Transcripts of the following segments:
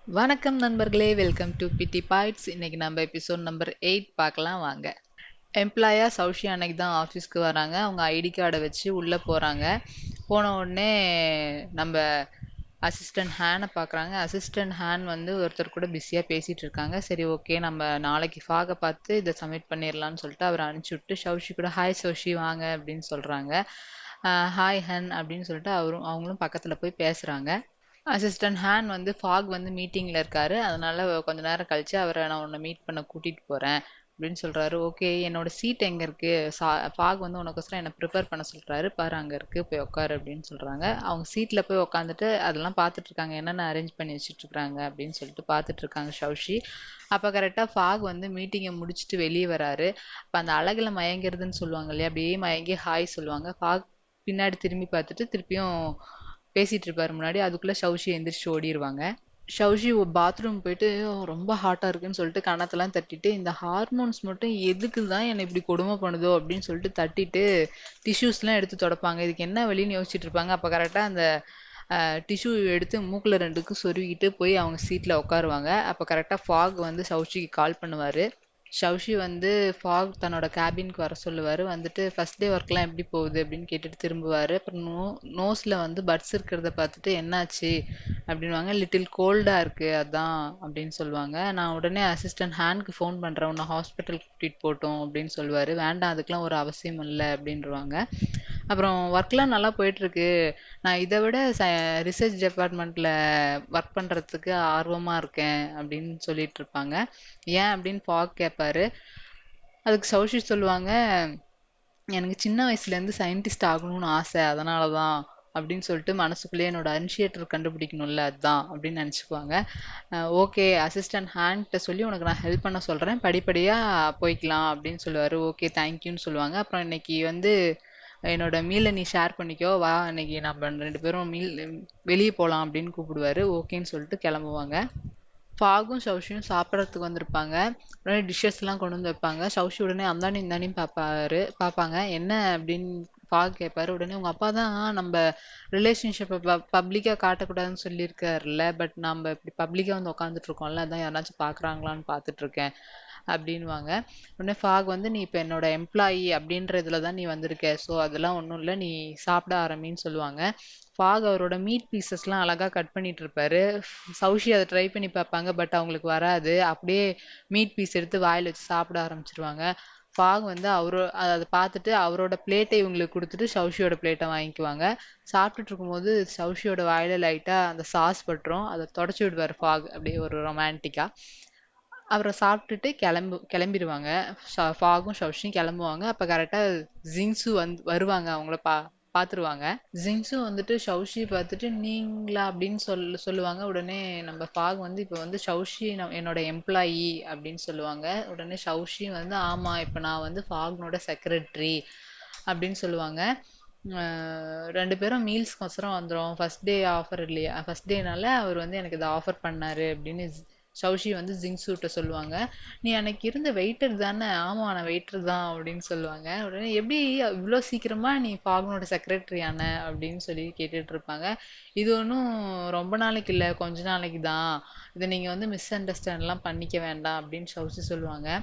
வணக்கம் நண்பர்களே, welcome to பிடி பாய்ட்ஸ். இன்னைக்கு நம்ம எபிசோட் நம்பர் 8 பார்க்கலாம் வாங்க. எம்ப்ளாயா சௌஷி அன்னைக்கு தான் ஆஃபீஸ்க்கு வராங்க. அவங்க ஐடி கார்டை வச்சு உள்ளே போகிறாங்க. போன உடனே நம்ம அசிஸ்டன்ட் ஹேனை பார்க்குறாங்க. அசிஸ்டன்ட் ஹேன் வந்து ஒருத்தர் கூட பிஸியாக பேசிகிட்டு இருக்காங்க. சரி, ஓகே, நம்ம நாளைக்கு ஃபாகை பார்த்து இதை சப்மிட் பண்ணிடலான்னு சொல்லிட்டு அவரை அனுப்பிச்சி விட்டு சௌஷி கூட ஹாய் சௌஷி வாங்க அப்படின்னு சொல்கிறாங்க. ஹாய் ஹன் அப்படின்னு சொல்லிட்டு அவங்களும் பக்கத்தில் போய் பேசுகிறாங்க. அசிஸ்டன்ட் ஹேன் வந்து ஃபாக் வந்து மீட்டிங்கில் இருக்காரு. அதனால கொஞ்ச நேரம் கழிச்சு அவரை நான் உன்னை மீட் பண்ண கூட்டிகிட்டு போகிறேன் அப்படின்னு சொல்கிறாரு. ஓகே, என்னோட சீட் எங்கே இருக்குது? ஃபாக் வந்து உனக்கோசரம் என்னை ப்ரிப்பேர் பண்ண சொல்கிறாரு, பாரு அங்கே இருக்குது, போய் உட்காரு அப்படின்னு சொல்கிறாங்க. அவங்க சீட்டில் போய் உட்காந்துட்டு அதெல்லாம் பார்த்துட்டு இருக்காங்க, என்னென்ன அரேஞ்ச் பண்ணி வச்சுட்டு இருக்காங்க அப்படின்னு சொல்லிட்டு பார்த்துட்டு இருக்காங்க சௌஷி. அப்போ கரெக்டாக ஃபாக் வந்து மீட்டிங்கை முடிச்சுட்டு வெளியே வராரு. அப்போ அந்த அழகில் மயங்கிறதுன்னு சொல்லுவாங்க இல்லையா, அப்படியே மயங்கி ஹாய் சொல்லுவாங்க. ஃபாக் பின்னாடி திரும்பி பார்த்துட்டு திருப்பியும் பேசிட்டு இருப்பாரு முன்னாடி. அதுக்குள்ள சௌஷி எந்திரிச்சு ஓடிடுவாங்க. சௌஷி பாத்ரூம் போயிட்டு ரொம்ப ஹாட்டா இருக்குன்னு சொல்லிட்டு கன்னத்தெல்லாம் தட்டிட்டு, இந்த ஹார்மோன்ஸ் மட்டும் எதுக்கு தான் என்னை இப்படி கொடுமை பண்ணுதோ அப்படின்னு சொல்லிட்டு தட்டிட்டு டிஷ்யூஸ்லாம் எடுத்து தொடப்பாங்க. இதுக்கு என்ன வழின்னு யோசிச்சுட்டு இருப்பாங்க. அப்போ கரெக்டாக அந்த டிஷ்யூ எடுத்து மூக்கில் ரெண்டுக்கும் சொருவிக்கிட்டு போய் அவங்க சீட்டில் உட்காருவாங்க. அப்போ கரெக்டாக ஃபாக் வந்து சௌஷிக்கு கால் பண்ணுவார். சௌஷி வந்து ஃபாக் தன்னோட கேபினுக்கு வர சொல்லுவார். வந்துட்டு ஃபர்ஸ்ட் டே ஒர்க்லாம் எப்படி போகுது அப்படின்னு கேட்டுட்டு திரும்புவார். அப்புறம் நோஸில் வந்து பட்ஸ் இருக்கிறத பார்த்துட்டு என்னாச்சு அப்படின்வாங்க. லிட்டில் கோல்டாக இருக்குது அதான் அப்படின்னு சொல்லுவாங்க. நான் உடனே அசிஸ்டன்ட் ஹேண்ட்க்கு ஃபோன் பண்ணுறேன், உன்னை ஹாஸ்பிட்டல் கூட்டிகிட்டு போட்டோம் அப்படின்னு சொல்லுவார். வேண்டாம், அதுக்கெலாம் ஒரு அவசியம் இல்லை அப்படின்றவாங்க. அப்புறம் ஒர்க்லாம் நல்லா போயிட்டுருக்கு. நான் இதை விட ரிசர்ச் டிபார்ட்மெண்ட்டில் ஒர்க் பண்ணுறதுக்கு ஆர்வமாக இருக்கேன் அப்படின்னு சொல்லிட்டு இருப்பாங்க. ஏன் அப்படின்னு ஃபாக் கேட்பாரு. அதுக்கு சௌஷி சொல்லுவாங்க, எனக்கு சின்ன வயசுலேருந்து சயின்டிஸ்ட் ஆகணும்னு ஆசை, அதனால தான் அப்படின்னு சொல்லிட்டு மனசுக்குள்ளேயே என்னோட அனிஷியேட்டர் கண்டுபிடிக்கணும்ல அதுதான் அப்படின்னு நினச்சிக்குவாங்க. ஓகே, அசிஸ்டன்ட் ஹேண்ட்ட சொல்லி உனக்கு நான் ஹெல்ப் பண்ண சொல்கிறேன், படிப்படியாக போய்க்கலாம் அப்படின்னு சொல்லுவார். ஓகே, தேங்க்யூன்னு சொல்லுவாங்க. அப்புறம் இன்னைக்கு வந்து என்னோட மீலை நீ ஷேர் பண்ணிக்கோ, வா இன்னைக்கு நம்ம 2 பேரும் வெளியே போகலாம் அப்படின்னு கூப்பிடுவாரு. ஓகேன்னு சொல்லிட்டு கிளம்புவாங்க. ஃபாகும் சௌஷியும் சாப்பிட்றதுக்கு வந்திருப்பாங்க. உடனே டிஷ்ஷஸ்லாம் கொண்டு வந்து வைப்பாங்க. சௌஷி உடனே அந்தானி இந்தானின்னு பார்ப்பாங்க. என்ன அப்படின்னு ஃபாக் கேட்பாரு. உடனே உங்கள் அப்பா தான் நம்ம ரிலேஷன்ஷிப்பை பப்ளிக்காக காட்டக்கூடாதுன்னு சொல்லியிருக்காருல்ல, பட் நம்ம இப்படி பப்ளிக்காக வந்து உட்காந்துட்டு இருக்கோம்ல, அதான் யாராச்சும் பார்க்குறாங்களான்னு பார்த்துட்டு இருக்கேன் அப்படின்வாங்க. உடனே ஃபாக் வந்து நீ இப்போ என்னோட எம்ப்ளாயி அப்படின்ற இதில் தான் நீ வந்திருக்க, ஸோ அதெல்லாம் ஒன்றும் இல்லை, நீ சாப்பிட ஆரம்பின்னு சொல்லுவாங்க. ஃபாக் அவரோட மீட் பீசஸ்லாம் அழகாக கட் பண்ணிட்டு இருப்பாரு. சௌஷி அதை ட்ரை பண்ணி பார்ப்பாங்க, பட் அவங்களுக்கு வராது. அப்படியே மீட் பீஸ் எடுத்து வாயில் வச்சு சாப்பிட ஆரம்பிச்சிருவாங்க. ஃபாக் வந்து அதை பார்த்துட்டு அவரோட பிளேட்டை இவங்களுக்கு கொடுத்துட்டு சௌஷியோட பிளேட்டை வாங்கிக்குவாங்க. சாப்பிட்டுட்டு இருக்கும்போது சௌஷியோட வாயில லைட்டாக அந்த சாஸ் பட்டுரும். அதை தொடச்சி விடுவார் ஃபாக், அப்படியே ஒரு ரொமான்டிக்காக. அப்புறம் சாப்பிட்டுட்டு கிளம்பிடுவாங்க. ஃபாகும் சௌஷியும் கிளம்புவாங்க. அப்போ கரெக்டாக ஜிங்ஸு வருவாங்க. அவங்கள பார்த்துருவாங்க. ஜிங்ஸு வந்துட்டு சௌஷி பார்த்துட்டு நீங்களா அப்படின்னு சொல்லுவாங்க. உடனே நம்ம ஃபாக் வந்து இப்போ வந்து சௌஷி என்னோட எம்ப்ளாயி அப்படின்னு சொல்லுவாங்க. உடனே சௌஷி வந்து ஆமாம், இப்போ நான் வந்து ஃபாக்னோட செக்ரட்டரி அப்படின்னு சொல்லுவாங்க. 2 பேரும் மீல்ஸ்க்கோசரம் வந்துடும், ஃபர்ஸ்ட் டே ஆஃபர் இல்லையா, ஃபர்ஸ்ட் டேனால அவர் வந்து எனக்கு இதை ஆஃபர் பண்ணாரு அப்படின்னு சௌஷி வந்து ஜிங்ஸூட்ட சொல்லுவாங்க. நீ அன்னைக்கு இருந்த வெயிட்டர் தானே? ஆமா, நான் வெயிட்டர் தான் அப்படின்னு சொல்லுவாங்க. உடனே எப்படி இவ்வளோ சீக்கிரமா நீ ஃபாக்னோட செக்ரட்டரி ஆன அப்படின்னு சொல்லி கேட்டுட்டு இருப்பாங்க. இது ஒன்றும் ரொம்ப நாளைக்கு இல்லை, கொஞ்ச நாளைக்கு தான், இதை நீங்கள் வந்து மிஸ் அண்டர்ஸ்டாண்ட்லாம் பண்ணிக்க வேண்டாம் அப்படின்னு சௌஷி சொல்லுவாங்க.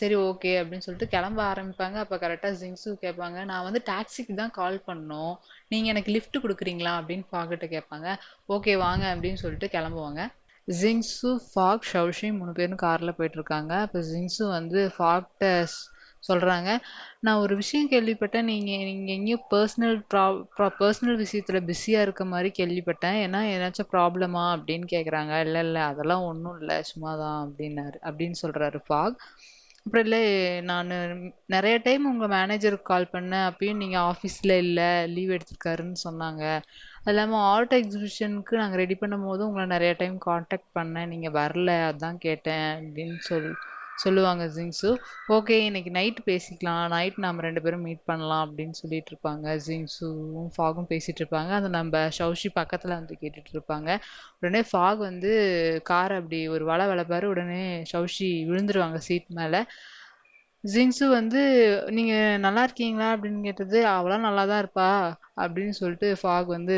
சரி, ஓகே அப்படின்னு சொல்லிட்டு கிளம்ப ஆரம்பிப்பாங்க. அப்போ கரெக்டாக ஜிங்ஸு கேட்பாங்க, நான் வந்து டாக்ஸிக்கு தான் கால் பண்ணோம், நீங்கள் எனக்கு லிஃப்ட் கொடுக்குறீங்களா அப்படின்னு ஃபாகிட்ட கேட்பாங்க. ஓகே வாங்க அப்படின்னு சொல்லிட்டு கிளம்புவாங்க. ஜிங்ஸு, ஃபாக், ஷௌஷி 3 பேரும் காரில் போயிட்டுருக்காங்க. அப்போ ஜிங்ஸு வந்து ஃபாக்ட்ட சொல்கிறாங்க, நான் ஒரு விஷயம் கேள்விப்பட்டேன், நீங்கள் எங்கேயும் பர்சனல் விஷயத்தில் பிஸியாக இருக்க மாதிரி கேள்விப்பட்டேன், ஏன்னா ஏதாச்சும் ப்ராப்ளமா அப்படின்னு கேட்குறாங்க. இல்லை இல்லை, அதெல்லாம் ஒன்றும் இல்லை, சும்மா தான் அப்படின்னு சொல்கிறாரு ஃபாக். அப்புறம் இல்லை, நான் நிறைய டைம் உங்கள் மேனேஜருக்கு கால் பண்ணேன், அப்பயும் நீங்கள் ஆஃபீஸில் இல்லை, லீவ் எடுத்துருக்காருன்னு சொன்னாங்க. அது இல்லாமல் ஆர்ட் எக்ஸிபிஷனுக்கு நாங்கள் ரெடி பண்ணும் போது உங்களை நிறைய டைம் காண்டாக்ட் பண்ணேன், நீங்கள் வரல, அதான் கேட்டேன் அப்படின்னு சொல்லுவாங்க ஜிங்ஸு. ஓகே, இன்னைக்கு நைட் பேசிக்கலாம், நைட் நாம் 2 பேரும் மீட் பண்ணலாம் அப்படின்னு சொல்லிட்டு இருப்பாங்க. ஜிங்ஸுவும் ஃபாகும் பேசிட்டு இருப்பாங்க. அதை நம்ம ஷௌஷி பக்கத்தில் வந்து கேட்டுட்டு இருப்பாங்க. உடனே ஃபாக் வந்து காரை அப்படி ஒரு வளைப்பாரு. உடனே ஷௌஷி விழுந்துருவாங்க சீட் மேலே. ஜிங்ஸு வந்து நீங்க நல்லா இருக்கீங்களா அப்படின்னு கேட்டது, அவளாம் நல்லா தான் இருப்பா அப்படின்னு சொல்லிட்டு ஃபாக் வந்து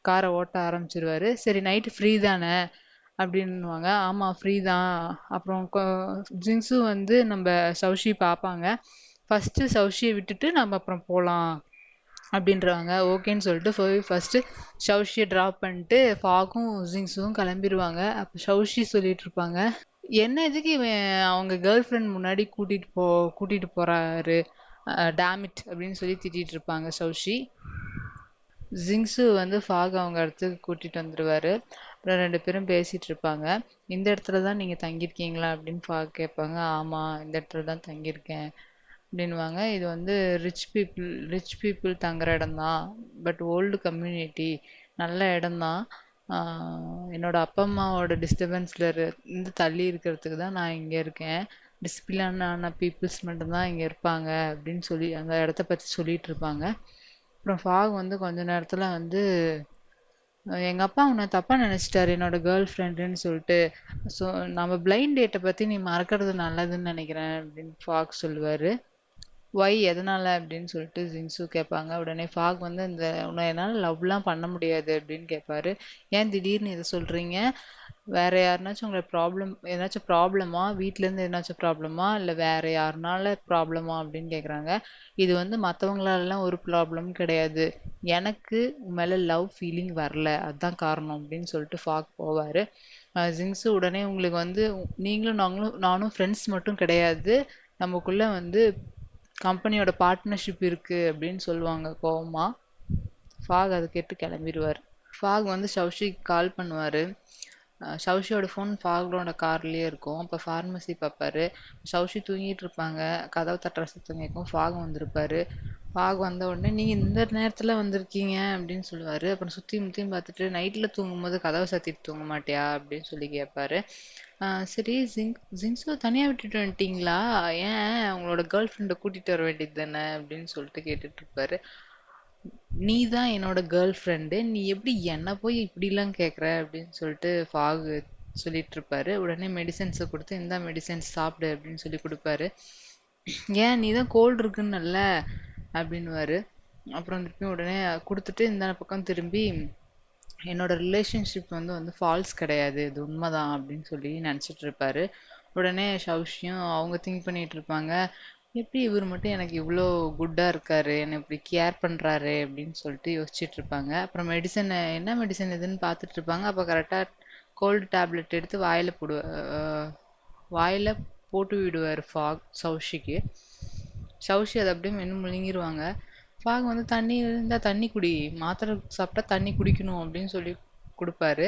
காரை ஓட்ட ஆரம்பிச்சிருவாரு. சரி, நைட்டு ஃப்ரீ தானே அப்படின்னுவாங்க. ஆமா ஃப்ரீ தான். அப்புறம் ஜிங்ஸு வந்து நம்ம சௌஷி பார்ப்பாங்க. ஃபர்ஸ்ட் சௌஷியை விட்டுட்டு நம்ம அப்புறம் போலாம் அப்படின்றவாங்க. ஓகேன்னு சொல்லிட்டு போய் ஃபர்ஸ்ட் ஷவுஷியை ட்ராப் பண்ணிட்டு ஃபாகும் ஜிங்ஸும் கிளம்பிடுவாங்க. அப்போ ஷவுஷி சொல்லிட்டு இருப்பாங்க, என்ன எதுக்கு இவன் அவங்க கேர்ள் ஃப்ரெண்ட் முன்னாடி கூட்டிட்டு போறாரு, டேமிட் அப்படின்னு சொல்லி திட்டிட்டு இருப்பாங்க ஷவுஷி. ஜிங்ஸு வந்து ஃபாக் அவங்க இடத்துக்கு கூட்டிட்டு வந்துருவாரு. அப்புறம் 2 பேரும் பேசிட்டு இருப்பாங்க. இந்த இடத்துல தான் நீங்க தங்கியிருக்கீங்களா அப்படின்னு ஃபாக் கேட்பாங்க. ஆமா இந்த இடத்துல தான் தங்கியிருக்கேன் அப்படின்வாங்க. இது வந்து ரிச் பீப்புள் தங்குற இடம் தான். பட் ஓல்டு கம்யூனிட்டி, நல்ல இடம்தான். என்னோட அப்பா அம்மாவோட டிஸ்டர்பன்ஸ்ல இருந்து தள்ளி இருக்கிறதுக்கு தான் நான் இங்க இருக்கேன். டிசிப்ளினான பீப்புள்ஸ் மட்டும்தான் இங்க இருப்பாங்க அப்படின்னு சொல்லி அந்த இடத்த பத்தி சொல்லிட்டு இருப்பாங்க. அப்புறம் ஃபாக் வந்து கொஞ்ச நேரத்துல வந்து எங்க அப்பா உன்னை தப்பா நினைச்சிட்டாரு என்னோட கேர்ள் ஃப்ரெண்டுன்னு சொல்லிட்டு. ஸோ நம்ம பிளைண்ட் டேட்டை பத்தி நீ மறக்கிறது நல்லதுன்னு நினைக்கிறேன் அப்படின்னு ஃபாக் சொல்லுவாரு. ஒய் எதனால அப்படின்னு சொல்லிட்டு ஜிங்ஸு கேட்பாங்க. உடனே ஃபாக் வந்து இந்த உன்னை என்னால் லவ்லாம் பண்ண முடியாது அப்படின்னு கேட்பாரு. ஏன் திடீர்னு இதை சொல்றீங்க? வேற யாருனாச்சும் உங்களுக்கு ஏதாச்சும் ப்ராப்ளமா, வீட்ல இருந்து ஏதாச்சும் ப்ராப்ளமா, இல்லை வேற யாருனால ப்ராப்ளமா அப்படின்னு கேட்குறாங்க. இது வந்து மற்றவங்களாலலாம் ஒரு ப்ராப்ளம் கிடையாது, எனக்கு உன் மேல லவ் ஃபீலிங் வரல, அதுதான் காரணம் அப்படின்னு சொல்லிட்டு ஃபாக் போவாரு. ஜிங்ஸு உடனே உங்களுக்கு வந்து நானும் ஃப்ரெண்ட்ஸ் மட்டும் கிடையாது, நமக்குள்ள வந்து கம்பெனியோட பார்ட்னர்ஷிப் இருக்கு அப்படின்னு சொல்லுவாங்க கோவமா. ஃபாக் அதை கேட்டு கிளம்பிடுவார். ஃபாக் வந்து ஷவுஷிக்கு கால் பண்ணுவாரு. ஷவுஷியோட ஃபோன் ஃபாகோட கார்லயே இருக்கும். அப்போ ஃபார்மசி பார்ப்பாரு. ஷவுஷி தூங்கிட்டு இருப்பாங்க. கதவு தட்டுற சத்தம் கேட்கும். ஃபாக் வந்திருப்பாரு. ஃபாக் வந்த உடனே நீங்க இந்த நேரத்துல வந்திருக்கீங்க அப்படின்னு சொல்லுவாரு. அப்புறம் சுத்தி முத்தியும் பார்த்துட்டு நைட்ல தூங்கும்போது கதவை சாத்திட்டு தூங்க மாட்டியா அப்படின்னு சொல்லி கேட்பாரு. சரி ஜிங்ஸோ தனியா விட்டுட்டு வந்துட்டீங்களா? ஏன் உங்களோட கேர்ள் ஃப்ரெண்டை கூட்டிட்டு வர வேண்டியது தானே அப்படின்னு சொல்லிட்டு கேட்டுட்டு இருப்பாரு. நீ தான் என்னோட கேர்ள் ஃப்ரெண்டு, நீ எப்படி என்ன போய் இப்படிலாம் கேட்குற அப்படின்னு சொல்லிட்டு ஃபாக் சொல்லிட்டு இருப்பாரு. உடனே மெடிசன்ஸை கொடுத்து இந்த மெடிசன்ஸ் சாப்பிடு அப்படின்னு சொல்லி கொடுப்பாரு. ஏன் நீ தான் கோல்டு இருக்குன்னல்ல அப்படின்னுவாரு. அப்புறம் திருப்பி உடனே கொடுத்துட்டு இந்த பக்கம் திரும்பி என்னோட ரிலேஷன்ஷிப் வந்து ஃபால்ஸ் கிடையாது, இது உண்மைதான் அப்படின்னு சொல்லி நினச்சிட்டு இருப்பாரு. உடனே ஷவுஷியும் அவங்க திங்க் பண்ணிட்டு இருப்பாங்க, எப்படி இவர் மட்டும் எனக்கு இவ்வளோ குட்டா இருக்காரு, என்னை இப்படி கேர் பண்றாரு அப்படின்னு சொல்லிட்டு யோசிச்சுட்டு இருப்பாங்க. அப்புறம் என்ன மெடிசன் எதுன்னு பார்த்துட்டு இருப்பாங்க. அப்போ கரெக்டாக கோல்டு டேப்லெட் எடுத்து வாயில போட்டு விடுவார் ஃபாக் ஷவுஷிக்கு. ஷவுஷி அதை அப்படியே மென்னு முழுங்கிருவாங்க. ஃபாக் வந்து தண்ணி இருந்தா தண்ணி குடி, மாத்திரை சாப்பிட்டா தண்ணி குடிக்கணும் அப்படின்னு சொல்லி கொடுப்பாரு.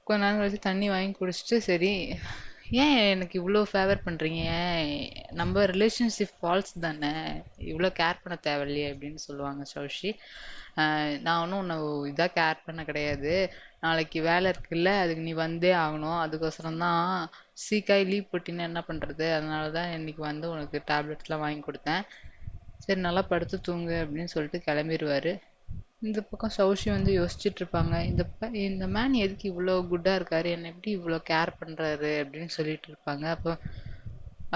கொஞ்ச நேரம் கழிச்சு தண்ணி வாங்கி குடிச்சிட்டு, சரி ஏன் எனக்கு இவ்வளோ ஃபேவர் பண்றீங்க, ஏன் நம்ம ரிலேஷன்ஷிப் ஃபால்ஸ் தானே, இவ்வளோ கேர் பண்ண தேவையில்லையே அப்படின்னு சொல்லுவாங்க ஷவுஷி. நான் ஒன்றும் உன்னை இதாக கேர் பண்ண கிடையாது, நாளைக்கு வேலை இருக்குல்ல, அதுக்கு நீ வந்தே ஆகணும், அதுக்கோசரம் தான் சீக்காய் லீவ் போட்டின்னு என்ன பண்ணுறது, அதனால தான் இன்னைக்கு வந்து உனக்கு டேப்லெட்ஸ்லாம் வாங்கி கொடுத்தேன், சரி நல்லா படுத்து தூங்கு அப்படின்னு சொல்லிட்டு கிளம்பிடுவாரு. இந்த பக்கம் ஷவுஷி வந்து யோசிச்சுட்டு இருப்பாங்க, இந்த மேன் எதுக்கு இவ்வளோ குட்டா இருக்காரு, என்னை எப்படி இவ்வளோ கேர் பண்றாரு அப்படின்னு சொல்லிட்டு இருப்பாங்க.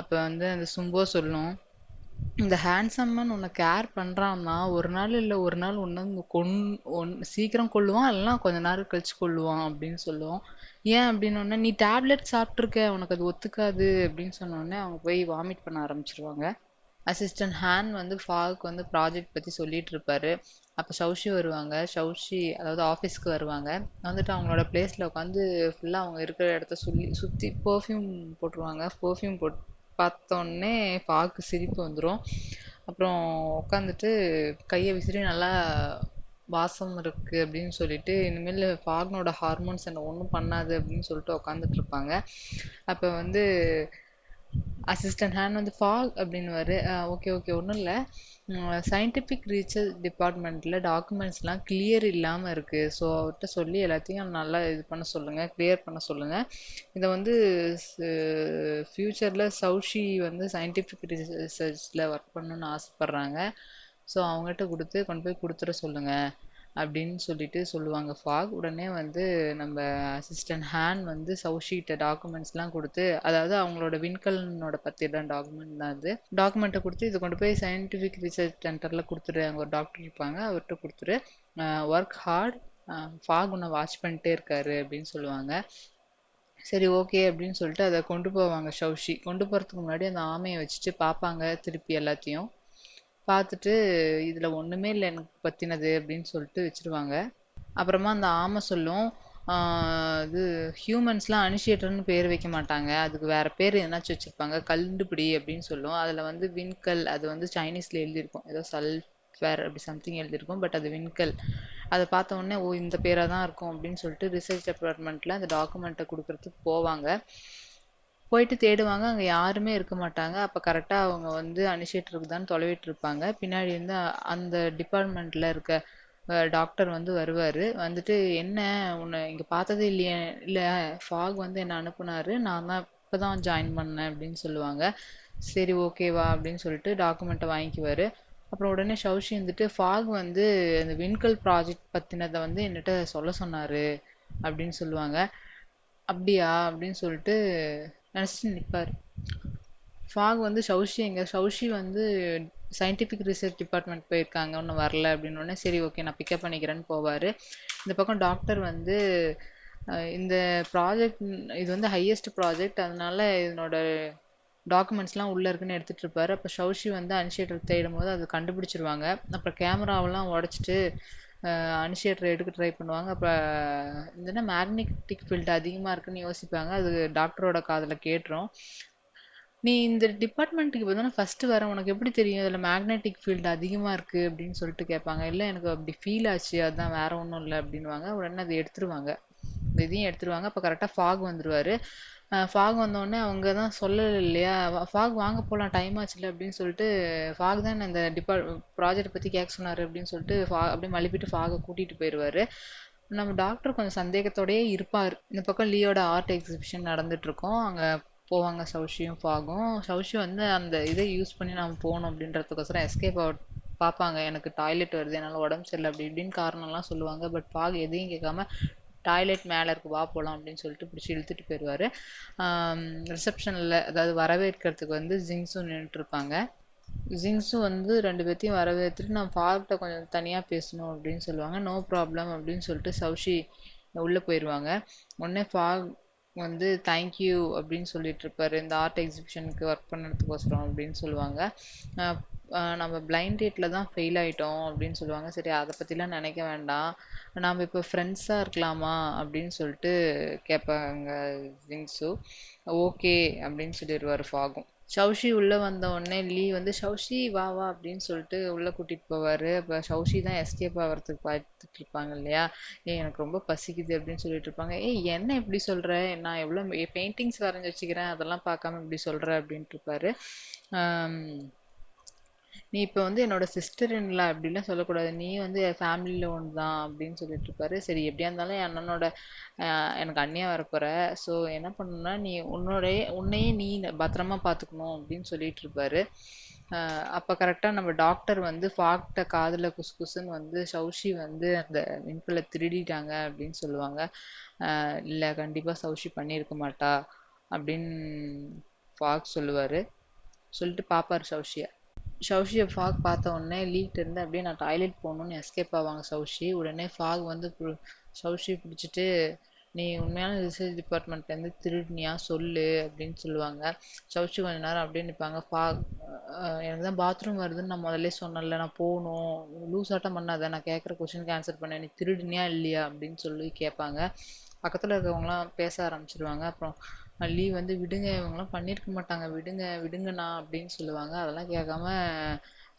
அப்போ வந்து அந்த சும்போ சொல்லும், இந்த ஹேண்ட்ஸம் மேன் உன்னை கேர் பண்றான்னா ஒரு நாள் இல்லை ஒரு நாள் சீக்கிரம் கொல்லுவான், இல்லைன்னா கொஞ்ச நேரம் கழிச்சு கொல்லுவான் அப்படின்னு சொல்லுவோம். ஏன் அப்படின்னு உடனே நீ டேப்லெட் சாப்பிட்ருக்க, உனக்கு அது ஒத்துக்காது அப்படின்னு சொன்ன உடனே அவங்க போய் வாமிட் பண்ண ஆரம்பிச்சிருவாங்க. அசிஸ்டன்ட் ஹேன் வந்து ஃபாக் வந்து ப்ராஜெக்ட் பற்றி சொல்லிட்டு இருப்பாரு. அப்போ ஷவுஷி வருவாங்க. ஷவுஷி அதாவது ஆஃபீஸ்க்கு வருவாங்க. வந்துட்டு அவங்களோட பிளேஸில் உட்காந்து ஃபுல்லாக அவங்க இருக்கிற இடத்த சுற்றி பர்ஃப்யூம் போட்டுருவாங்க. பர்ஃப்யூம் பார்த்தோன்னே ஃபாக்கு சிரிப்பு வந்துடும். அப்புறம் உட்காந்துட்டு கையை விசிறி நல்லா வாசம் இருக்கு அப்படின்னு சொல்லிட்டு இனிமேல் ஃபாக்னோட ஹார்மோன்ஸ் என்ன ஒன்றும் பண்ணாது அப்படின்னு சொல்லிட்டு உட்காந்துட்டு இருப்பாங்க. அப்போ வந்து அசிஸ்டன்ட் ஹேண்ட் வந்து ஃபாக் அப்படின்னுவாரு. ஓகே ஓகே ஒன்றும் இல்லை, சயின்டிஃபிக் ரீசர்ச் டிபார்ட்மெண்ட்டில் டாக்குமெண்ட்ஸ்லாம் கிளியர் இல்லாமல் இருக்குது, ஸோ அவர்கிட்ட சொல்லி எல்லாத்தையும் நல்லா இது பண்ண சொல்லுங்கள், கிளியர் பண்ண சொல்லுங்கள். இதை வந்து ஃப்யூச்சரில் சௌஷி வந்து சயின்டிஃபிக் ரிசர்ச்சில் ஒர்க் பண்ணணுன்னு ஆசைப்பட்றாங்க, ஸோ அவங்ககிட்ட கொண்டு போய் கொடுத்துட சொல்லுங்கள் அப்படின்னு சொல்லிட்டு சொல்லுவாங்க ஃபாக். உடனே வந்து நம்ம அசிஸ்டன்ட் ஹேன் வந்து சௌஷிகிட்ட டாக்குமெண்ட்ஸ்லாம் கொடுத்து, அதாவது அவங்களோட விண்கலனோட பற்றி தான் டாக்குமெண்ட் தான் அது, டாக்குமெண்ட்டை கொடுத்து இதை கொண்டு போய் சயின்டிஃபிக் ரிசர்ச் சென்டரில் கொடுத்துரு, அங்கே ஒரு டாக்டர் இருப்பாங்க அவர்கிட்ட கொடுத்துரு, ஒர்க் ஹார்ட், ஃபாக் உன்னை வாட்ச் பண்ணிட்டே இருக்காரு அப்படின்னு சொல்லுவாங்க. சரி ஓகே அப்படின்னு சொல்லிட்டு அதை கொண்டு போவாங்க ஷௌஷி. கொண்டு போகிறதுக்கு முன்னாடி அந்த ஆமையை வச்சுட்டு பார்ப்பாங்க திருப்பி எல்லாத்தையும். பார்த்துட்டு இதில் ஒன்றுமே இல்லை எனக்கு பற்றினது அப்படின்னு சொல்லிட்டு வச்சிருவாங்க. அப்புறமா அந்த ஆமை சொல்லும், இது ஹியூமன்ஸ்லாம் அனிஷியேட்டர்னு பேர் வைக்க மாட்டாங்க, அதுக்கு வேற பேர் எதனாச்சும் வச்சிருப்பாங்க, கல்ண்டுபிடி அப்படின்னு சொல்லும். அதில் வந்து விண்கல், அது வந்து சைனீஸில் எழுதியிருக்கும், ஏதோ சல்ஃபேர் அப்படி சம்திங் எழுதியிருக்கும், பட் அது விண்கல். அதை பார்த்த உடனே ஓ இந்த பேராக தான் இருக்கும் அப்படின்னு சொல்லிட்டு ரிசர்ச் டிபார்ட்மெண்ட்டில் அந்த டாக்குமெண்ட்டை கொடுக்கறதுக்கு போவாங்க. போயிட்டு தேடுவாங்க, அங்கே யாருமே இருக்க மாட்டாங்க. அப்போ கரெக்டாக அவங்க வந்து அனிஷியேட்டருக்கு தான் தொலைவிட்டு இருப்பாங்க. பின்னாடி இருந்து அந்த டிபார்ட்மெண்ட்டில் இருக்க டாக்டர் வந்து வருவார். வந்துட்டு என்ன உன்னை இங்கே பார்த்ததே இல்லையே, இல்லை ஃபாக் வந்து என்னை அனுப்புனாரு, நான் தான் இப்போ தான் ஜாயின் பண்ணேன் அப்படின்னு சொல்லுவாங்க. சரி ஓகேவா அப்படின்னு சொல்லிட்டு டாக்குமெண்ட்டை வாங்கிக்குவார். அப்புறம் உடனே ஷௌஷி வந்துட்டு ஃபாக் வந்து இந்த விண்கல் ப்ராஜெக்ட் பற்றினதை வந்து என்னட்ட சொல்ல சொன்னார் அப்படின்னு சொல்லுவாங்க. அப்படியா அப்படின்னு சொல்லிட்டு நினச்சிட்டு நிற்பார். ஃபாக் வந்து ஷௌஷி வந்து சயின்டிஃபிக் ரிசர்ச் டிபார்ட்மெண்ட் போயிருக்காங்க, ஒன்றும் வரல அப்படின்னோடனே சரி ஓகே நான் பிக்கப் பண்ணிக்கிறேன்னு போவார். இந்த பக்கம் டாக்டர் வந்து இந்த ப்ராஜெக்ட், இது வந்து ஹையஸ்ட் ப்ராஜெக்ட், அதனால இதனோட டாக்குமெண்ட்ஸ்லாம் உள்ளே இருக்குன்னு எடுத்துகிட்டு இருப்பாரு. அப்போ ஷௌஷி வந்து அனிஷியேட்டர் தேடும் போது அதை கண்டுபிடிச்சிருவாங்க. அப்புறம் கேமராவெல்லாம் உடச்சிட்டு அனிஷியேட்டரை எடுக்க ட்ரை பண்ணுவாங்க. அப்போ இந்த மேக்னெட்டிக் ஃபீல்டு அதிகமாக இருக்குன்னு யோசிப்பாங்க. அது டாக்டரோட காதில் கேட்டுரும். நீ இந்த டிபார்ட்மெண்ட்டுக்கு இப்போ தானே ஃபஸ்ட்டு வர, உனக்கு எப்படி தெரியும் இதில் மேக்னெட்டிக் ஃபீல்டு அதிகமாக இருக்குது அப்படின்னு சொல்லிட்டு கேட்பாங்க. இல்லை எனக்கு அப்படி ஃபீல் ஆச்சு, அதுதான் வேற ஒன்றும் இல்லை அப்படின்வாங்க. உடனே அதை எடுத்துருவாங்க, இந்த இதையும் எடுத்துருவாங்க. அப்போ கரெக்டாக ஃபாக் வந்துடுவார். ஃபாக் வந்தோடனே அவங்க தான் சொல்லலை இல்லையா, ஃபாக் வாங்க போகலாம் டைம் ஆச்சுல அப்படின்னு சொல்லிட்டு, ஃபாக் தான் இந்த ப்ராஜெக்ட் பற்றி கேட்க சொன்னார் அப்படின்னு சொல்லிட்டு அப்படியே மழுப்பிட்டு ஃபாகை கூட்டிகிட்டு போயிடுவார். நம்ம டாக்டர் கொஞ்சம் சந்தேகத்தோடயே இருப்பார். இந்த பக்கம் லீயோட ஆர்ட் எக்ஸிபிஷன் நடந்துட்டு இருக்கோம். அங்கே போவாங்க ஷௌஷியும் ஃபாகும். ஷௌஷி வந்து அந்த இதை யூஸ் பண்ணி நம்ம போகணும் அப்படின்றதுக்கோசரம் எஸ்கேப் அவுட் பார்ப்பாங்க. எனக்கு டாய்லெட் வருது, என்னால் உடம்பு சரியில்லை அப்படி இப்படின்னு காரணம்லாம் சொல்லுவாங்க. பட் ஃபாக் எதையும் கேட்காம டாய்லெட் மேலே இருக்கு வா போகலாம் அப்படின்னு சொல்லிட்டு பிடிச்சி இழுத்துட்டு போயிடுவார். ரிசப்ஷனில், அதாவது வரவேற்கிறதுக்கு வந்து ஜிங்ஸு நின்றுட்டு இருப்பாங்க. ஜிங்ஸு வந்து ரெண்டு பேர்த்தையும் வரவேற்றுட்டு நான் ஃபாக்கிட்ட கொஞ்சம் தனியாக பேசணும் அப்படின்னு சொல்லுவாங்க. நோ ப்ராப்ளம் அப்படின்னு சொல்லிட்டு ஷௌஷி உள்ளே போயிடுவாங்க. உடனே ஃபாக் வந்து தேங்க்யூ அப்படின்னு சொல்லிட்டு இருப்பாரு, இந்த ஆர்ட் எக்ஸிபிஷனுக்கு ஒர்க் பண்ணுறதுக்கோசரம் அப்படின்னு சொல்லுவாங்க. நம்ம பிளைண்ட் டேட்டில் தான் ஃபெயில் ஆகிட்டோம் அப்படின்னு சொல்லுவாங்க. சரி அதை பற்றிலாம் நினைக்க வேண்டாம், நாம் இப்போ ஃப்ரெண்ட்ஸாக இருக்கலாமா அப்படின்னு சொல்லிட்டு கேட்பாங்க ஜிங்ஸு. ஓகே அப்படின்னு சொல்லிடுவார் ஃபாகும். ஷௌஷி உள்ளே வந்த உடனே லீ வந்து ஷௌஷி வா வா அப்படின்னு சொல்லிட்டு உள்ளே கூட்டிகிட்டு போவார். அப்போ ஷௌஷி தான் எஸ்கேப் ஆகிறதுக்கு பார்த்துட்டு இருப்பாங்க இல்லையா, எனக்கு ரொம்ப பசிக்குது அப்படின்னு சொல்லிட்டு இருப்பாங்க. என்ன இப்படி சொல்கிற, நான் எவ்வளோ பெயிண்டிங்ஸ் வரைஞ்சி வச்சுக்கிறேன், அதெல்லாம் பார்க்காம இப்படி சொல்கிற அப்படின்ட்டு இருப்பாரு. நீ இப்போ வந்து என்னோட சிஸ்டர் இன்லா அப்படிலாம் சொல்லக்கூடாது, நீ வந்து என் ஃபேமிலியில் ஒன்று தான் அப்படின்னு சொல்லிட்டு இருப்பாரு. சரி எப்படியா இருந்தாலும் என் அண்ணனோட எனக்கு அண்ணியாக வரப்போகிற, ஸோ என்ன பண்ணணும்னா நீ உன்னையே நீ பத்திரமா பார்த்துக்கணும் அப்படின்னு சொல்லிட்டு இருப்பாரு. அப்போ கரெக்டாக நம்ம டாக்டர் வந்து ஃபாக்ட காதில் குசு குசுன்னு வந்து ஷௌஷி வந்து அந்த விண்கலை திருடிட்டாங்க அப்படின்னு சொல்லுவாங்க. இல்லை கண்டிப்பாக ஷௌஷி பண்ணியிருக்க மாட்டா அப்படின்னு ஃபாக் சொல்லுவார். சொல்லிட்டு பார்ப்பார் ஷௌஷியை ஃபாக் பார்த்த உடனே லீக்கிட்ட இருந்து அப்படியே நான் டாய்லெட் போகணுன்னு எஸ்கேப் ஆவாங்க ஷௌஷி. உடனே ஃபாக் வந்து ஷௌஷி பிடிச்சிட்டு நீ உண்மையான ரிசர்ச் டிபார்ட்மெண்ட்லேருந்து திருடினியா சொல்லு அப்படின்னு சொல்லுவாங்க. ஷௌஷி கொஞ்ச நேரம் அப்படியே நிற்பாங்க. ஃபாக் எனக்கு தான் பாத்ரூம் வருதுன்னு நான் முதல்ல சொன்னல, நான் போகணும், லூஸ் ஆட்டம் பண்ணாத, நான் கேட்குற கொஸ்டினுக்கு ஆன்சர் பண்ணேன், நீ திருடினியா இல்லையா அப்படின்னு சொல்லி கேட்பாங்க. பக்கத்தில் இருக்கவங்களாம் பேச ஆரம்பிச்சிருவாங்க. அப்புறம் லீ வந்து விடுங்க, இவங்கெல்லாம் பண்ணியிருக்க மாட்டாங்க, விடுங்க விடுங்கண்ணா அப்படின்னு சொல்லுவாங்க. அதெல்லாம் கேட்காம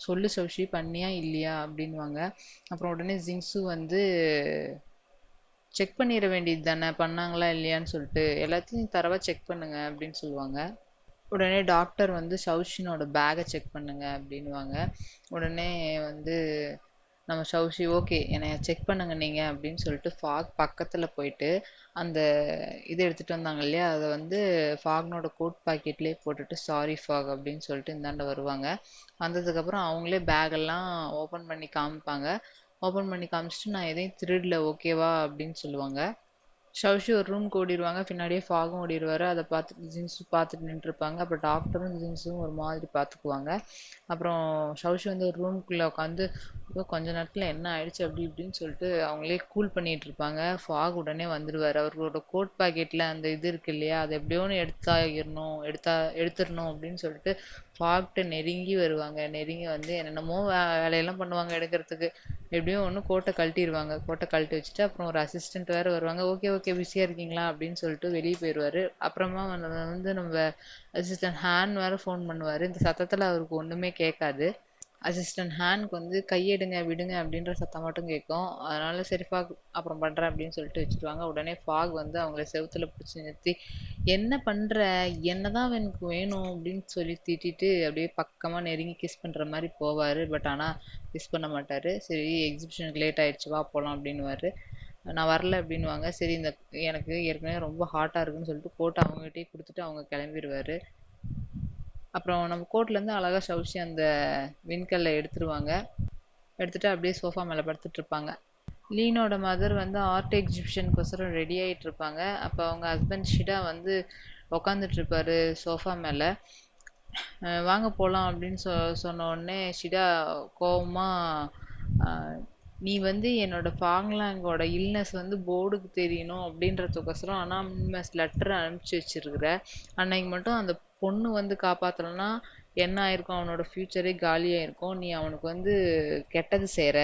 சொல்லு ஷௌஷி பண்ணியா இல்லையா அப்படின்வாங்க. அப்புறம் உடனே ஜிங்ஸு வந்து செக் பண்ணிட வேண்டியது தானே பண்ணாங்களா இல்லையான்னு சொல்லிட்டு, எல்லாத்தையும் தரவா செக் பண்ணுங்க அப்படின்னு சொல்லுவாங்க. உடனே டாக்டர் வந்து ஷௌஷினோட பேக்கை செக் பண்ணுங்க அப்படின்வாங்க. உடனே வந்து நம்ம ஷௌஷி ஓகே என்னை செக் பண்ணுங்க நீங்கள் அப்படின்னு சொல்லிட்டு ஃபாக் பக்கத்தில் போயிட்டு அந்த இதை எடுத்துகிட்டு வந்தாங்க இல்லையா, அதை வந்து ஃபாக்னோட கோட் பாக்கெட்லேயே போட்டுட்டு சாரி ஃபாக் அப்படின்னு சொல்லிட்டு இந்தாண்ட வருவாங்க. வந்ததுக்கப்புறம் அவங்களே பேக்கெல்லாம் ஓப்பன் பண்ணி காமிப்பாங்க. ஓப்பன் பண்ணி காமிச்சிட்டு நான் எதையும் திருடல ஓகேவா அப்படின்னு சொல்லுவாங்க. ஷௌஷி ஒரு ரூம்க்கு ஓடிடுவாங்க, பின்னாடியே ஃபாகும் ஓடிடுவார். அதை பார்த்துட்டு ஜின்ஸு பார்த்துட்டு நின்றுருப்பாங்க. அப்புறம் டாக்டரும் ஜின்ஸும் ஒரு மாதிரி பார்த்துக்குவாங்க. அப்புறம் ஷௌஷி வந்து ஒரு ரூம்குள்ளே உட்காந்து இப்போ கொஞ்ச நேரத்தில் என்ன ஆயிடுச்சு அப்படி இப்படின்னு சொல்லிட்டு அவங்களே கூல் பண்ணிட்டு இருப்பாங்க. ஃபாக் உடனே வந்துடுவார். அவர்களோட கோட் பாக்கெட்டில் அந்த இது இருக்கு இல்லையா, அதை எப்படியோ ஒன்று எடுத்துடணும் அப்படின்னு சொல்லிட்டு ஃபாக்ட்ட நெருங்கி வருவாங்க. நெருங்கி வந்து என்னென்னமோ வேலையெல்லாம் பண்ணுவாங்க எடுக்கிறதுக்கு. எப்படியும் ஒன்று கோட்டை கழட்டிடுவாங்க. கோட்டை கழட்டி வச்சுட்டு அப்புறம் ஒரு அசிஸ்டன்ட் வேறு வருவாங்க. ஓகே ஓகே பிஸியாக இருக்கீங்களா அப்படின்னு சொல்லிட்டு வெளியே போயிடுவார். அப்புறமா வந்து நம்ம அசிஸ்டன்ட் ஹேண்ட் வேறு ஃபோன் பண்ணுவார். இந்த சத்தத்தில் அவருக்கு ஒன்றுமே கேட்காது. அசிஸ்டன்ட் ஹேண்ட்க்கு வந்து கையெடுங்க விடுங்க அப்படின்ற சத்தம் மட்டும் கேட்கும். அதனால சரி ஃபாக் அப்புறம் பண்ணுறேன் அப்படின்னு சொல்லிட்டு வச்சுருவாங்க. உடனே ஃபாக் வந்து அவங்கள செவுத்துல பிடிச்சி நிறுத்தி என்ன பண்ணுற, என்னதான் எனக்கு வேணும் அப்படின்னு சொல்லி திட்டிட்டு அப்படியே பக்கமாக நெருங்கி கிஸ் பண்ணுற மாதிரி போவார். பட் ஆனால் கிஸ் பண்ண மாட்டார். சரி எக்ஸிபிஷனுக்கு லேட் ஆயிடுச்சு வா போகலாம் அப்படின்னுவாரு. நான் வரல அப்படின்னுவாங்க. சரி இந்த எனக்கு ஏற்கனவே ரொம்ப ஹாட்டாக இருக்குன்னு சொல்லிட்டு கோட்டை அவங்ககிட்டயே கொடுத்துட்டு அவங்க கிளம்பிடுவாரு. அப்புறம் நம்ம கோட்லேருந்து அழகாக சவுச்சி அந்த விண்கல்லை எடுத்துருவாங்க. எடுத்துட்டு அப்படியே சோஃபா மேலே படுத்துட்டு இருப்பாங்க. லீனோட மதர் வந்து ஆர்ட் எக்ஸிபிஷனுக்கோசரம் ரெடி ஆகிட்டு இருப்பாங்க. அப்போ அவங்க ஹஸ்பண்ட் ஷிடா வந்து உக்காந்துட்டு இருப்பாரு சோஃபா மேலே. வாங்க போகலாம் அப்படின்னு சொன்ன உடனே ஷிடா கோவமாக நீ வந்து என்னோட ஃபாங்லாங்கோட இல்னஸ் வந்து போர்டுக்கு தெரியணும் அப்படின்றதுக்கோசரம் அனானிமஸ் லெட்டர் அனுப்பிச்சி வச்சிருக்கிற. அன்னைக்கு மட்டும் அந்த பொண்ணு வந்து காப்பாற்றலன்னா என்ன ஆயிருக்கும், அவனோட ஃப்யூச்சரே காலியாக இருக்கும். நீ அவனுக்கு வந்து கெட்டது செய்கிற.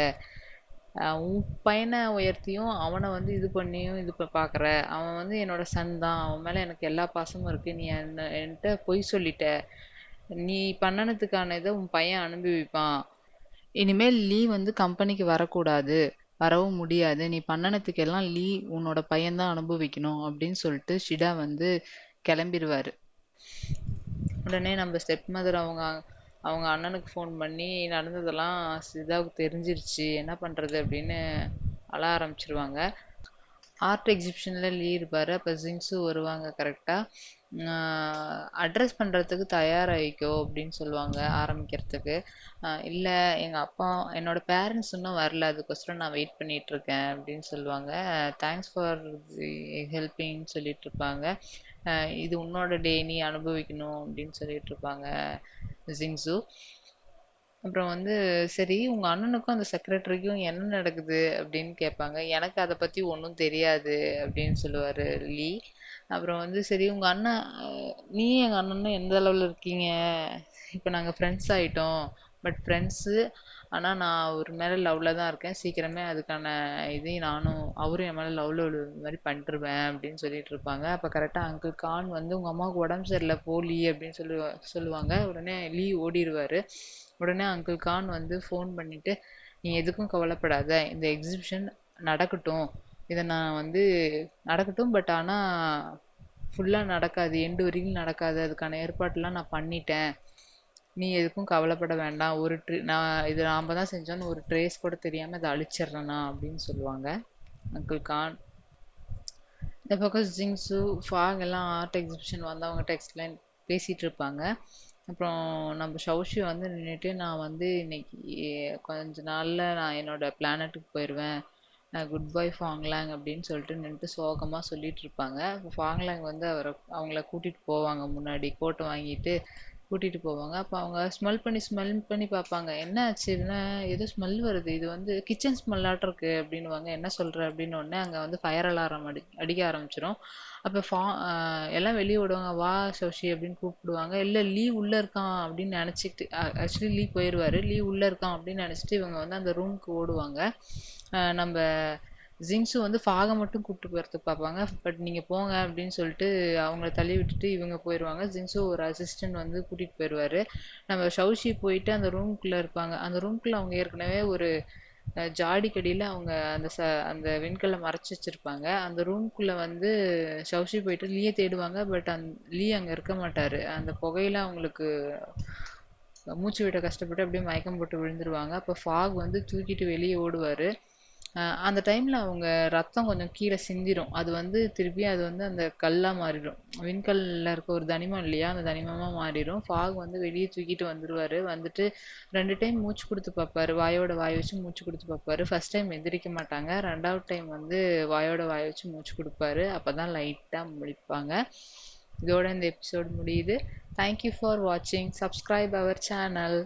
உன் பையனை உயர்த்தியும் அவனை வந்து இது பண்ணியும் இது பார்க்குற. அவன் வந்து என்னோட சன் தான். அவன் மேலே எனக்கு எல்லா பாசமும் இருக்குது. நீ என்கிட்ட பொய் சொல்லிட்ட. நீ பண்ணனதுக்கான இதை உன் பையன் அனுபவிப்பான். இனிமேல் லீ வந்து கம்பெனிக்கு வரக்கூடாது, வரவும் முடியாது. நீ பண்ணனதுக்கெல்லாம் லீ உன்னோட பையன்தான் அனுபவிக்கணும் அப்படின்னு சொல்லிட்டு ஷிடா வந்து கிளம்பிடுவாரு. உடனே நம்ம ஸ்டெப் மதர் அவங்க அவங்க அண்ணனுக்கு ஃபோன் பண்ணி நடந்ததெல்லாம் சிதாவுக்கு தெரிஞ்சிருச்சு, என்ன பண்ணுறது அப்படின்னு அழ ஆரம்பிச்சிருவாங்க. ஆர்ட் எக்ஸிபிஷனில் லீ இருப்பார். அப்போ ஜிங்ஸு வருவாங்க கரெக்டாக. அட்ரஸ் பண்ணுறதுக்கு தயாராகிக்கோ அப்படின்னு சொல்லுவாங்க ஆரம்பிக்கிறதுக்கு. இல்லை எங்கள் அப்பா என்னோடய பேரண்ட்ஸ் இன்னும் வரல, அதுக்கோசரம் நான் வெயிட் பண்ணிகிட்ருக்கேன் அப்படின்னு சொல்லுவாங்க. தேங்க்ஸ் ஃபார் தி ஹெல்ப்பிங்னு சொல்லிட்டு இருப்பாங்க. இது உன்னோட டே, நீ அனுபவிக்கணும் அப்படின்னு சொல்லிட்டு இருப்பாங்க ஜிங்ஸு. அப்புறம் வந்து சரி உங்கள் அண்ணனுக்கும் அந்த செக்ரட்டரிக்கும் என்ன நடக்குது அப்படின்னு கேட்பாங்க. எனக்கு அதை பற்றி ஒன்றும் தெரியாது அப்படின்னு சொல்லுவார் லீ. அப்புறம் வந்து சரி உங்கள் அண்ணன் நீ எங்கள் அண்ணனும் எந்த அளவில் இருக்கீங்க, இப்போ நாங்கள் ஃப்ரெண்ட்ஸ் ஆகிட்டோம். பட் ஃப்ரெண்ட்ஸு, ஆனால் நான் ஒரு மேலே லவ்வில் தான் இருக்கேன். சீக்கிரமே அதுக்கான இதையும் நானும் அவரும் என் மேலே லவ்வில் இது மாதிரி பண்ணிட்டுருவேன் அப்படின்னு சொல்லிட்டு இருப்பாங்க. அப்போ கரெக்டாக அங்கிள் கான் வந்து உங்கள் அம்மாவுக்கு உடம்பு சரியில்லை போ லீ அப்படின்னு சொல்லுவாங்க. உடனே லீ ஓடிடுவார். உடனே அங்கிள் கான் வந்து ஃபோன் பண்ணிவிட்டு நீ எதுக்கும் கவலைப்படாத, இந்த எக்ஸிபிஷன் நடக்கட்டும், இதை நான் வந்து நடக்கட்டும். பட் ஆனால் ஃபுல்லாக நடக்காது, எண்டு வரைக்கும் நடக்காது. அதுக்கான ஏற்பாட்டெலாம் நான் பண்ணிட்டேன். நீ எதுக்கும் கவலைப்பட வேண்டாம். நான் இது நாம் தான் செஞ்சோன்னு ஒரு ட்ரேஸ் கூட தெரியாமல் இதை அழிச்சிட்றேண்ணா அப்படின்னு சொல்லுவாங்க அங்கிள் கான். இந்த பக்கம் ஜிங்ஸு ஃபாக் எல்லாம் ஆர்ட் எக்ஸிபிஷன் வந்து அவங்ககிட்ட எக்ஸ்பிளைன் பேசிகிட்டு இருப்பாங்க. அப்புறம் நம்ம ஷவுஷி வந்து நின்றுட்டு நான் வந்து இன்னைக்கு கொஞ்ச நாளில் நான் என்னோட பிளானட்டுக்கு போயிடுவேன், குட் பை ஃபாங்லாங் அப்படின்னு சொல்லிட்டு நின்றுட்டு சோகமாக சொல்லிட்டு இருப்பாங்க. ஃபாங்லாங் வந்து அவங்கள கூட்டிகிட்டு போவாங்க. முன்னாடி கோட்டை வாங்கிட்டு கூட்டிகிட்டு போவாங்க. அப்போ அவங்க ஸ்மெல் பண்ணி பார்ப்பாங்க. என்ன ஆச்சுன்னா ஏதோ ஸ்மெல் வருது, இது வந்து கிச்சன் ஸ்மெல்லாட்டம் இருக்கு அப்படின்னுவாங்க. என்ன சொல்கிற அப்படின்னு உடனே அங்கே வந்து ஃபயர் அலாரம் அடிக்க ஆரம்பிச்சிடும். அப்போ எல்லாம் வெளியே விடுவாங்க. வா சோஷி அப்படின்னு கூப்பிடுவாங்க. இல்லை லீ உள்ளே இருக்கான் அப்படின்னு நினச்சிட்டு, ஆக்சுவலி லீ போயிடுவார். லீ உள்ளே இருக்கான் அப்படின்னு நினச்சிட்டு இவங்க வந்து அந்த ரூமுக்கு ஓடுவாங்க. நம்ம ஜிங்ஸு வந்து ஃபாகை மட்டும் கூப்பிட்டு போகிறதுக்கு பார்ப்பாங்க. பட் நீங்கள் போங்க அப்படின்னு சொல்லிட்டு அவங்கள தள்ளி விட்டுட்டு இவங்க போயிடுவாங்க. ஜிங்ஸு ஒரு அசிஸ்டன்ட் வந்து கூட்டிகிட்டு போயிடுவார். நம்ம ஷவுஷி போயிட்டு அந்த ரூம்குள்ளே இருப்பாங்க. அந்த ரூம்குள்ளே அவங்க ஏற்கனவே ஒரு ஜாடிக்கடியில் அவங்க அந்த விண்கல்லை மறைச்சி வச்சுருப்பாங்க. அந்த ரூம்குள்ளே வந்து ஷவுஷி போயிட்டு லீயை தேடுவாங்க. பட் லீ அங்கே இருக்க மாட்டார். அந்த புகையில அவங்களுக்கு மூச்சு விட கஷ்டப்பட்டு அப்படியே மயக்கம் போட்டு விழுந்துருவாங்க. அப்போ ஃபாக் வந்து தூக்கிட்டு வெளியே ஓடுவார். அந்த டைமில் அவங்க ரத்தம் கொஞ்சம் கீழே சிந்திரும். அது வந்து திருப்பி அது வந்து அந்த கல்லாக மாறிடும். விண்கல்லில் இருக்க ஒரு தனிமம் இல்லையா, அந்த தனிமமாக மாறிடும். ஃபாக் வந்து வெளியே தூக்கிட்டு வந்துடுவார். வந்துட்டு 2 டைம் மூச்சு கொடுத்து பார்ப்பாரு. வாயோட வாய் வச்சு மூச்சு கொடுத்து பார்ப்பாரு. ஃபர்ஸ்ட் டைம் எந்திரிக்க மாட்டாங்க. 2வது டைம் வந்து வாயோட வாய் வச்சு மூச்சு கொடுப்பாரு. அப்போ தான் லைட்டாக முழிப்பாங்க. இதோட இந்த எபிசோட் முடியுது. தேங்க்யூ ஃபார் வாட்சிங். Subscribe our channel.